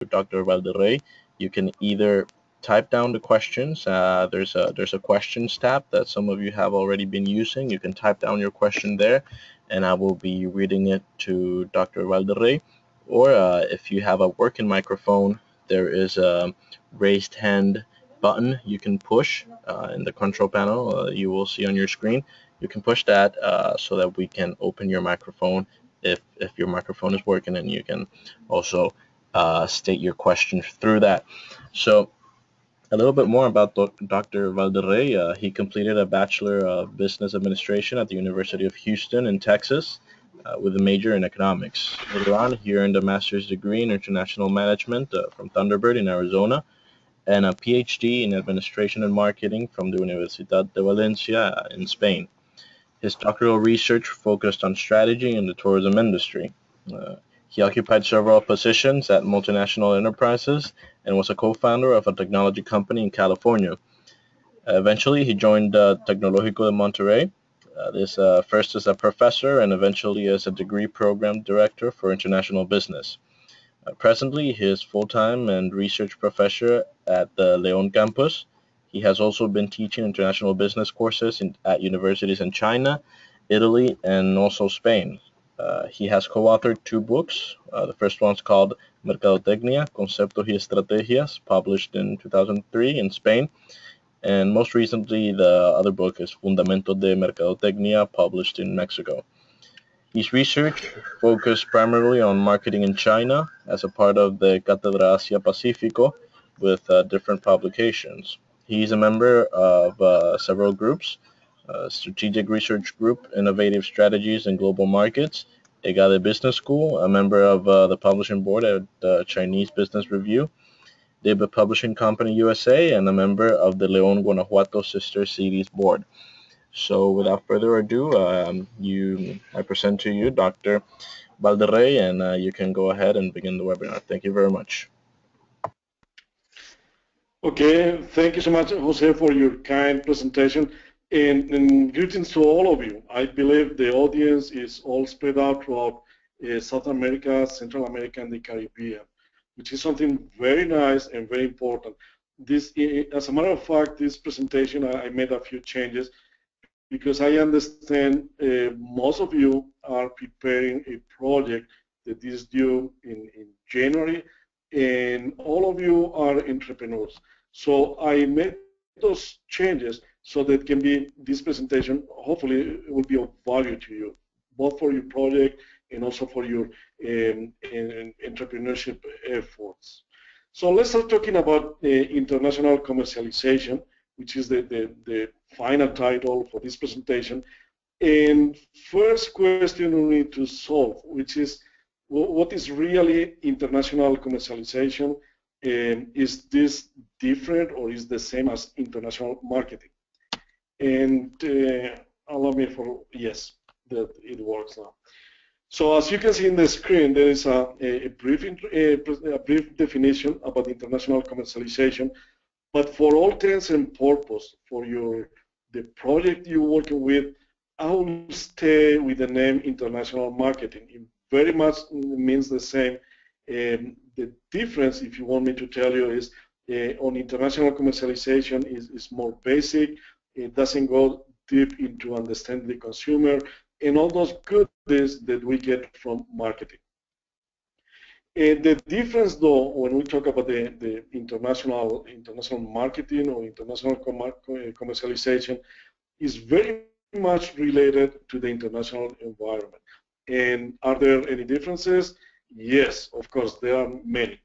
Dr. Valderrey. You can either type down the questions. There's a questions tab that some of you have already been using. You can type down your question there, and I will be reading it to Dr. Valderrey. Or if you have a working microphone, there is a raised hand button you can push in the control panel. You will see on your screen. You can push that so that we can open your microphone if your microphone is working, and you can also state your question through that. So a little bit more about Dr. Valderrey. He completed a Bachelor of Business Administration at the University of Houston in Texas with a major in economics. Later on, he earned a master's degree in international management from Thunderbird in Arizona and a PhD in administration and marketing from the Universidad de Valencia in Spain. His doctoral research focused on strategy in the tourism industry. Uh, he occupied several positions at multinational enterprises and was a co-founder of a technology company in California. Eventually, he joined Tecnológico de Monterrey, this first as a professor and eventually as a degree program director for international business. Presently, he is full-time and research professor at the León campus. He has also been teaching international business courses at universities in China, Italy, and also Spain. He has co-authored two books. The first one's called Mercadotecnia, Conceptos y Estrategias, published in 2003 in Spain. And most recently, the other book is Fundamentos de Mercadotecnia, published in Mexico. His research focused primarily on marketing in China as a part of the Cátedra Asia Pacífico with different publications. He's a member of several groups, Strategic Research Group, Innovative Strategies in Global Markets, EGADE Business School, a member of the publishing board at the Chinese Business Review, David Publishing Company USA, and a member of the León, Guanajuato Sister Cities Board. So without further ado, I present to you Dr. Valderrey, and you can go ahead and begin the webinar. Thank you very much. Okay, thank you so much, Jose, for your kind presentation, and greetings to all of you. I believe the audience is all spread out throughout South America, Central America, and the Caribbean, which is something very nice and very important. This, as a matter of fact, this presentation, I made a few changes because I understand most of you are preparing a project that is due in January, and all of you are entrepreneurs. So I made those changes so that can be this presentation, hopefully it will be of value to you, both for your project and also for your entrepreneurship efforts. So let's start talking about international commercialization, which is the final title for this presentation. And first question we need to solve, which is what is really international commercialization? Is this different or is the same as international marketing? And allow me for, yes, that it works now. So as you can see in the screen, there is a brief definition about international commercialization. But for all intents and purposes, for the project you're working with, I will stay with the name international marketing. It very much means the same. The difference, if you want me to tell you, is on international commercialization is more basic. It doesn't go deep into understanding the consumer and all those goodies that we get from marketing. The difference, though, when we talk about the international marketing or international commercialization, is very much related to the international environment. And are there any differences? Yes, of course, there are many.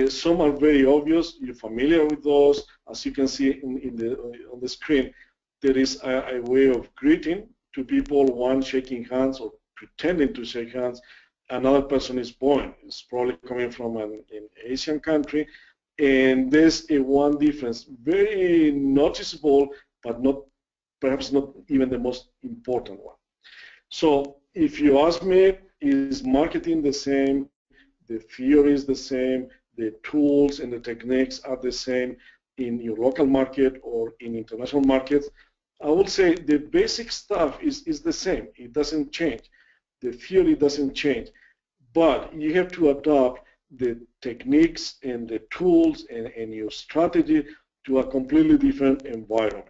Some are very obvious. You're familiar with those. As you can see on the screen, there is a way of greeting to people, one shaking hands or pretending to shake hands. Another person is born. It's probably coming from an Asian country. And there's one difference, very noticeable, but perhaps not even the most important one. So if you ask me, is marketing the same? The theory is the same. The tools and the techniques are the same in your local market or in international markets. I would say the basic stuff is the same. It doesn't change. The theory doesn't change. But you have to adopt the techniques and the tools and your strategy to a completely different environment.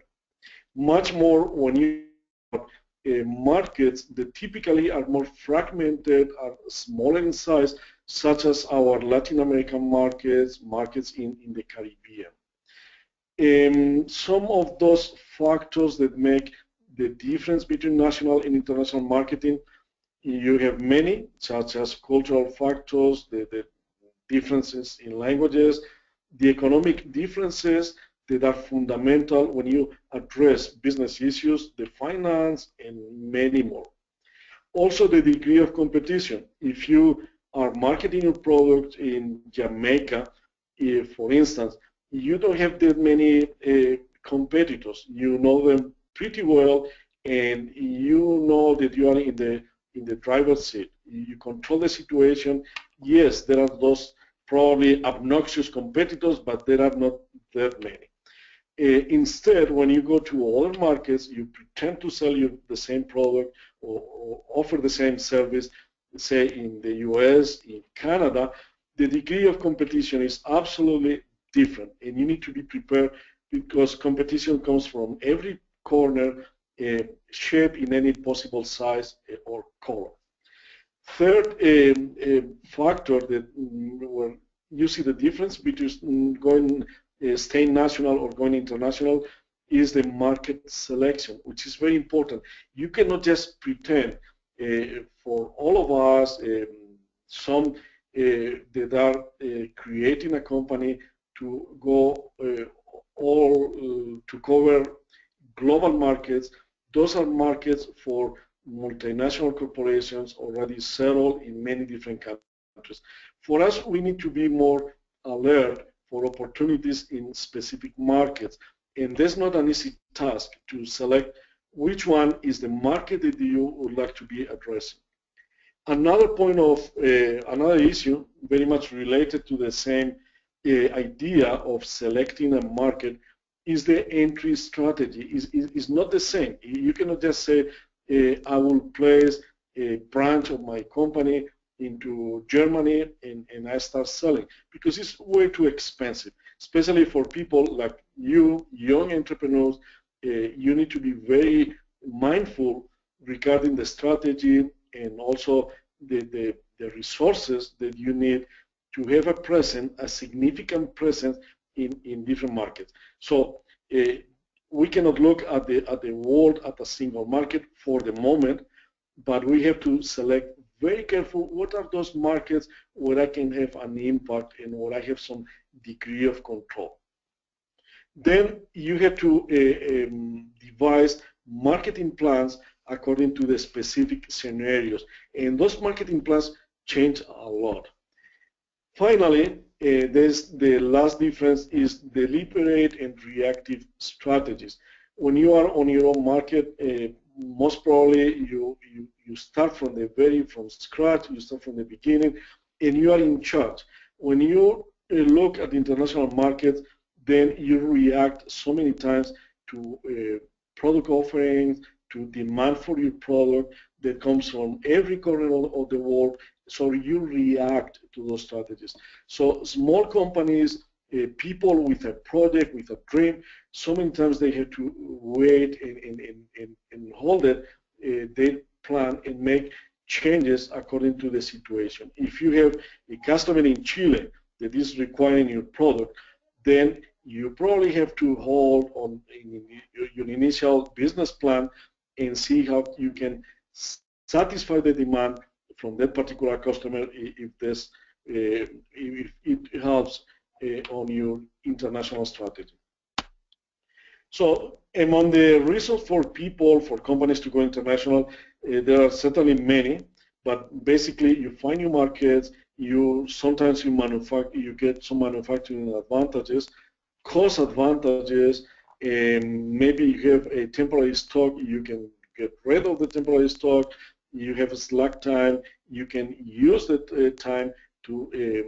Much more when you markets that typically are more fragmented, are smaller in size, such as our Latin American markets, markets in the Caribbean. Some of those factors that make the difference between national and international marketing, you have many, such as cultural factors, the differences in languages, the economic differences that are fundamental when you address business issues, the finance, and many more. Also, the degree of competition. If you are marketing your product in Jamaica, for instance, you don't have that many competitors. You know them pretty well, and you know that you are in the driver's seat. You control the situation. Yes, there are those probably obnoxious competitors, but there are not that many. Instead, when you go to other markets, you pretend to sell you the same product or offer the same service, say in the US, in Canada, the degree of competition is absolutely different, and you need to be prepared because competition comes from every corner, shape in any possible size or color. Third factor that where you see the difference between staying national or going international is the market selection, which is very important. You cannot just pretend for all of us, some that are creating a company to go to cover global markets. Those are markets for multinational corporations already settled in many different countries. For us, we need to be more alert for opportunities in specific markets, and that's not an easy task to select which one is the market that you would like to be addressing. Another point of another issue very much related to the same idea of selecting a market is the entry strategy. Is not the same. You cannot just say I will place a branch of my company into Germany and I start selling, because it's way too expensive, especially for people like you, young entrepreneurs. You need to be very mindful regarding the strategy and also the resources that you need to have a significant presence in different markets. So we cannot look at the world at a single market for the moment, but we have to select very careful what are those markets where I can have an impact and where I have some degree of control. Then you have to devise marketing plans according to the specific scenarios, and those marketing plans change a lot. Finally, there's the last difference is deliberate and reactive strategies. When you are on your own market, most probably you start from scratch, you start from the beginning, and you are in charge. When you look at international markets, then you react so many times to product offerings, to demand for your product that comes from every corner of the world, so you react to those strategies. So small companies, people with a project, with a dream, so many times they have to wait and hold it. They plan and make changes according to the situation. If you have a customer in Chile that is requiring your product, then you probably have to hold on your initial business plan and see how you can satisfy the demand from that particular customer if it helps on your international strategy. So among the reasons for companies to go international, there are certainly many, but basically you find new markets, sometimes you get some manufacturing advantages, cost advantages, and maybe you have a temporary stock, you can get rid of the temporary stock, you have a slack time, you can use that time to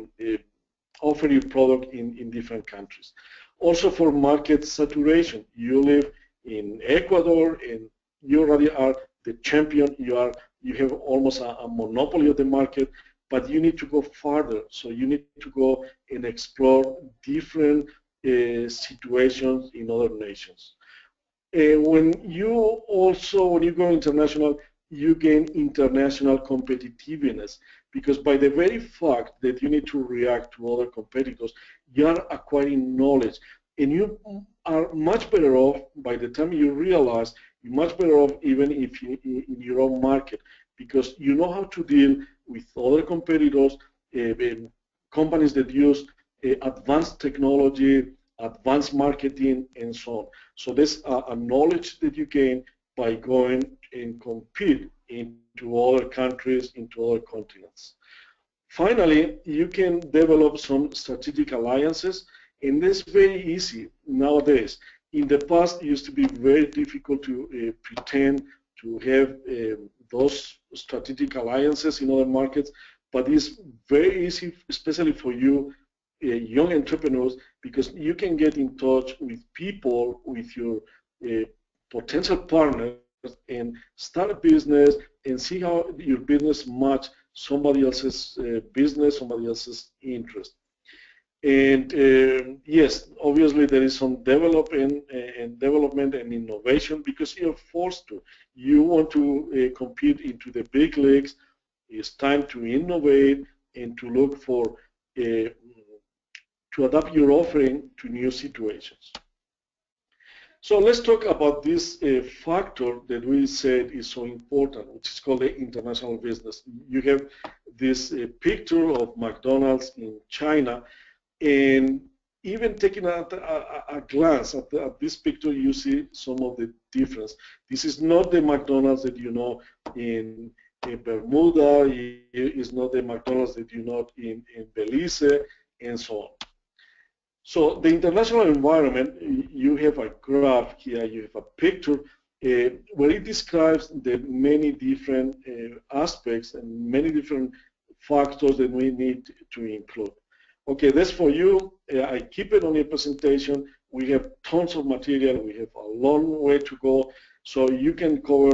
offer your product in different countries. Also for market saturation, you live in Ecuador and you already are the champion, you have almost a monopoly of the market. but you need to go farther. So you need to go and explore different situations in other nations. When you go international, you gain international competitiveness, because by the very fact that you need to react to other competitors, you are acquiring knowledge, and you are much better off by the time you realize. You're much better off even if you in your own market, because you know how to deal with other competitors, companies that use advanced technology, advanced marketing, and so on. So there's a knowledge that you gain by going and compete into other countries, into other continents. Finally, you can develop some strategic alliances, and that's very easy nowadays. In the past, it used to be very difficult to pretend to have those strategic alliances in other markets, but it's very easy, especially for you young entrepreneurs, because you can get in touch with people, with your potential partners, and start a business and see how your business match somebody else's business, somebody else's interest. And yes, obviously there is some development and innovation, because you're forced to. You want to compete into the big leagues. It's time to innovate and to look for to adapt your offering to new situations. So let's talk about this factor that we said is so important, which is called the international business. You have this picture of McDonald's in China, and even taking a glance at this picture, you see some of the difference. This is not the McDonald's that you know in Bermuda, it's not the McDonald's that you know in Belize, and so on. So the international environment, you have a graph here, you have a picture where it describes the many different aspects and many different factors that we need to include. Okay, that's for you. I keep it on your presentation. We have tons of material. We have a long way to go. So you can cover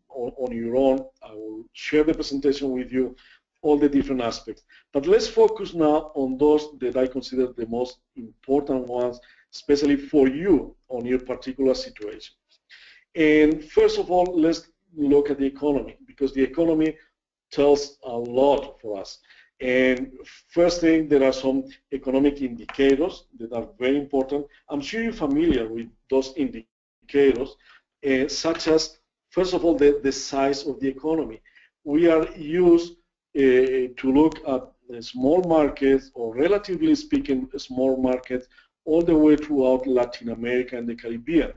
on your own. I will share the presentation with you, all the different aspects. But let's focus now on those that I consider the most important ones, especially for you on your particular situation. And first of all, let's look at the economy, because the economy tells a lot for us. And first thing, there are some economic indicators that are very important. I'm sure you're familiar with those indicators, such as, first of all, the size of the economy. We are used to look at small markets, or relatively speaking, small markets, all the way throughout Latin America and the Caribbean.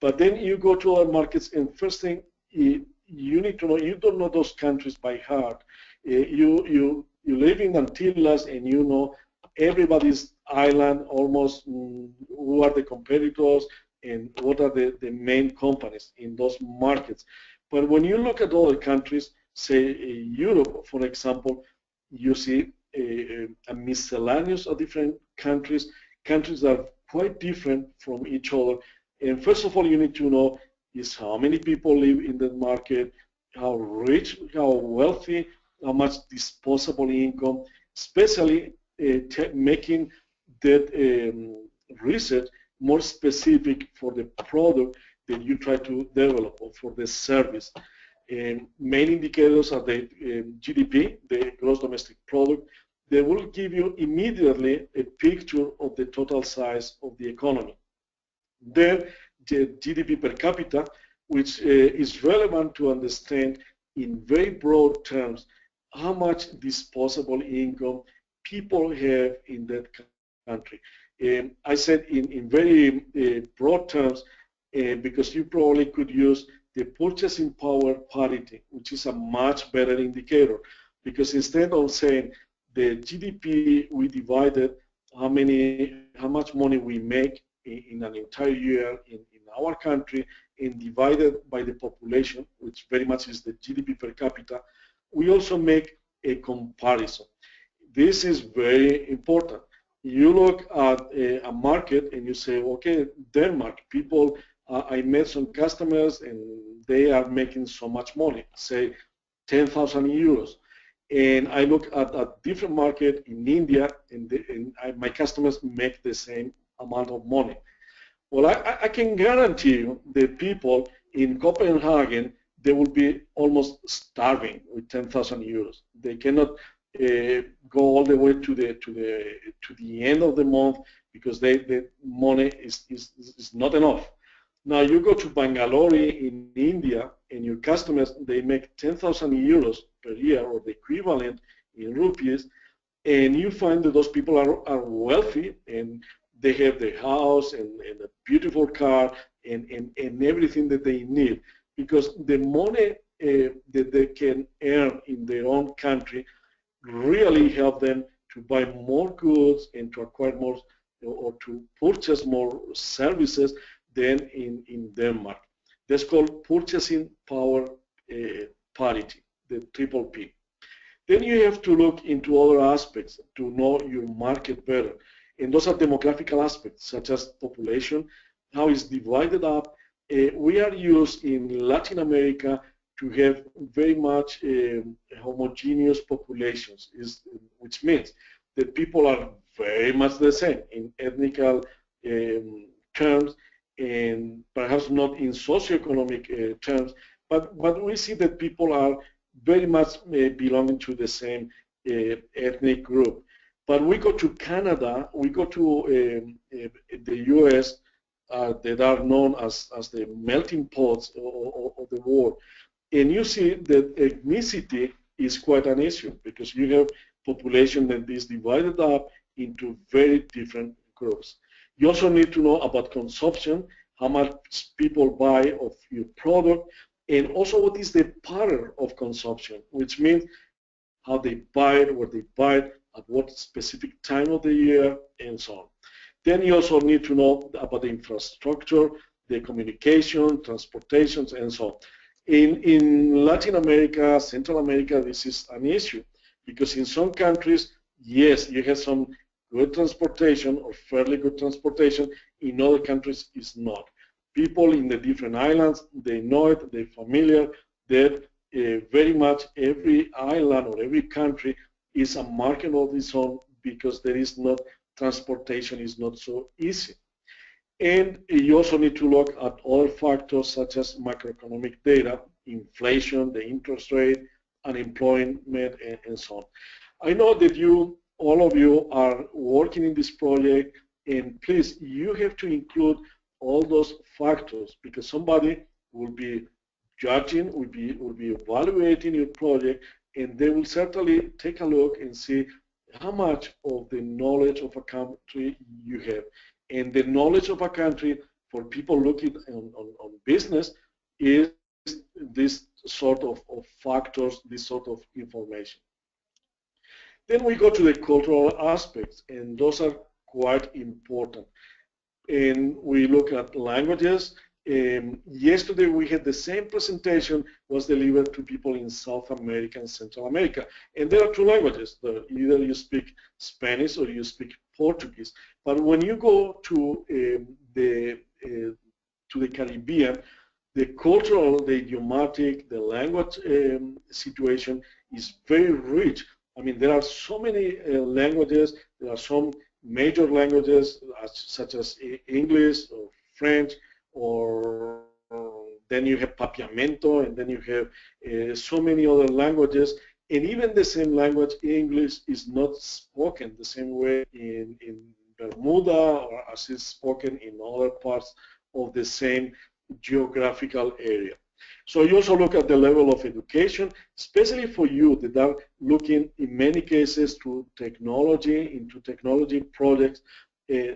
But then you go to other markets, and first thing you need to know, you don't know those countries by heart. You live in Antilles, and you know everybody's island almost, who are the competitors and what are the main companies in those markets. But when you look at other countries, say Europe, for example, you see a miscellaneous of different countries that are quite different from each other. And first of all, you need to know is how many people live in that market, how rich, how wealthy, how much disposable income, especially making that research more specific for the product that you try to develop, or for the service. Main indicators are the GDP, the gross domestic product. They will give you immediately a picture of the total size of the economy. Then the GDP per capita, which is relevant to understand in very broad terms how much disposable income people have in that country. I said in very broad terms, because you probably could use the purchasing power parity, which is a much better indicator, because instead of saying the GDP, we divided how much money we make in an entire year in our country, and divided by the population, which very much is the GDP per capita, we also make a comparison. This is very important. You look at a market and you say, okay, Denmark, people, I met some customers and they are making so much money, say 10,000 euros. and I look at a different market in India, and, my customers make the same amount of money. Well, I can guarantee you that people in Copenhagen, they will be almost starving with 10,000 euros. They cannot go all the way to the end of the month because the money is not enough. Now you go to Bangalore in India, and your customers, they make 10,000 euros per year, or the equivalent in rupees, and you find that those people are wealthy, and they have the house and a beautiful car and everything that they need, because the money that they can earn in their own country really help them to buy more goods and to acquire more, or to purchase more services than in Denmark. That's called purchasing power parity, the triple P. Then you have to look into other aspects to know your market better. And those are demographical aspects, such as population, how it's divided up. We are used in Latin America to have very much homogeneous populations, which means that people are very much the same in ethnical terms, and perhaps not in socioeconomic terms, but we see that people are very much belonging to the same ethnic group. But we go to Canada, we go to the US, that are known as the melting pots of the world, and you see that ethnicity is quite an issue, because you have population that is divided up into very different groups. You also need to know about consumption, how much people buy of your product, and also what is the pattern of consumption, which means how they buy it, where they buy it, at what specific time of the year, and so on. Then you also need to know about the infrastructure, the communication, transportations, and so on. In Latin America, Central America, this is an issue, because in some countries, yes, you have some good transportation, or fairly good transportation. In other countries, it's not. People in the different islands, they know it, they're familiar, that very much every island or every country is a market of its own, because there is not, transportation is not so easy. And you also need to look at other factors such as macroeconomic data, inflation, the interest rate, unemployment, and so on. I know that all of you are working in this project, and please, you have to include all those factors, because somebody will be judging, will be evaluating your project, and they will certainly take a look and see how much of the knowledge of a country you have. And the knowledge of a country, for people looking on business, is this sort of factors, this sort of information. Then we go to the cultural aspects, and those are quite important. And we look at languages. Yesterday we had the same presentation was delivered to people in South America and Central America, and there are two languages. Either you speak Spanish or you speak Portuguese. But when you go to the Caribbean, the cultural, the idiomatic, the language situation is very rich. I mean, there are so many languages. There are some major languages such as English or French, or then you have Papiamento, and then you have so many other languages. And even the same language, English, is not spoken the same way in Bermuda, or as is spoken in other parts of the same geographical area. So you also look at the level of education, especially for you that are looking in many cases to technology, into technology projects,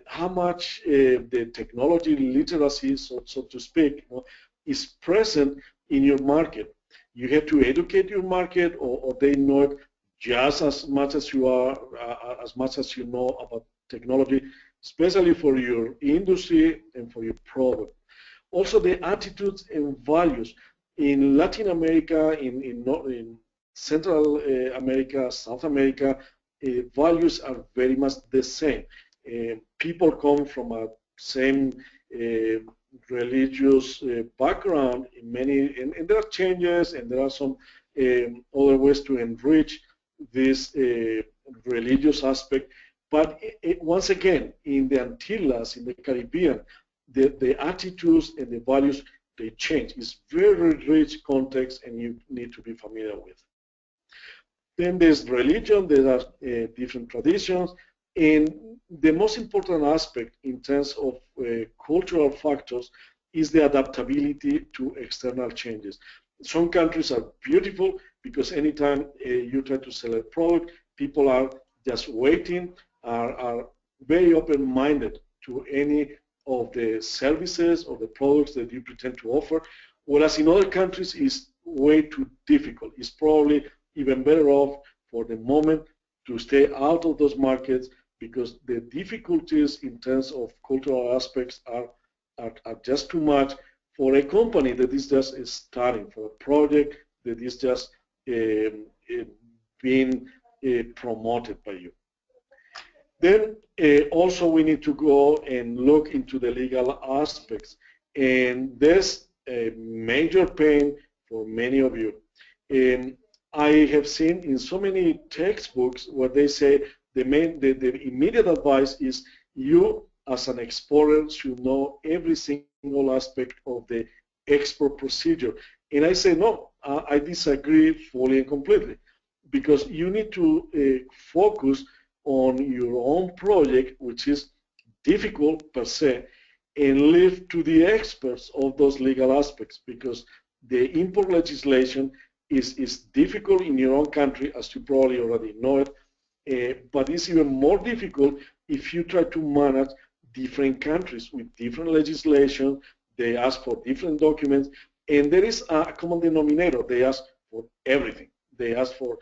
how much the technology literacy, so to speak, is present in your market. You have to educate your market, or they know it just as much as you are, as much as you know about technology, especially for your industry and for your product. Also, the attitudes and values in Latin America, in Central America, South America, values are very much the same. People come from a same religious background in many, and there are changes, and there are some other ways to enrich this religious aspect. But once again, in the Antilles, in the Caribbean, the attitudes and the values, they change. It's very rich context, and you need to be familiar with. Then there's religion, there are different traditions, and the most important aspect in terms of cultural factors is the adaptability to external changes. Some countries are beautiful because anytime you try to sell a product, people are just waiting, are very open-minded to any of the services or the products that you pretend to offer, whereas in other countries it's way too difficult. It's probably even better off for the moment to stay out of those markets because the difficulties in terms of cultural aspects are just too much for a company that is just starting, for a project that is just being promoted by you. Then also we need to go and look into the legal aspects, and there's a major pain for many of you. I have seen in so many textbooks where they say the immediate advice is you as an exporter should know every single aspect of the export procedure. And I say no, I disagree fully and completely, because you need to focus on your own project, which is difficult per se, and leave to the experts of those legal aspects, because the import legislation is difficult in your own country, as you probably already know it, but it's even more difficult if you try to manage different countries with different legislation. They ask for different documents, and there is a common denominator. They ask for everything. They ask for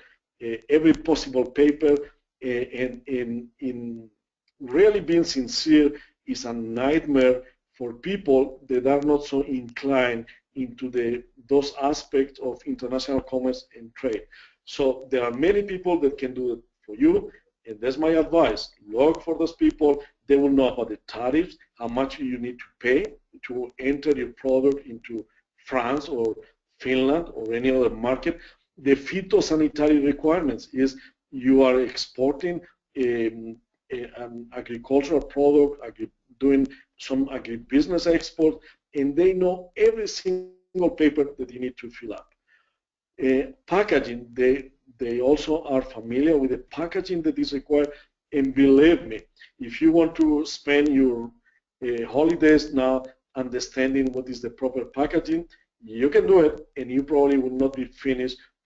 every possible paper, and in really being sincere is a nightmare for people that are not so inclined into those aspects of international commerce and trade. So there are many people that can do it for you, and that's my advice. Look for those people. They will know about the tariffs, how much you need to pay to enter your product into France or Finland or any other market. The phytosanitary requirements is you are exporting an agricultural product, doing some agribusiness export, and they know every single paper that you need to fill up. Packaging, they also are familiar with the packaging that is required, and believe me, if you want to spend your holidays now understanding what is the proper packaging, you can do it, and you probably will not be finished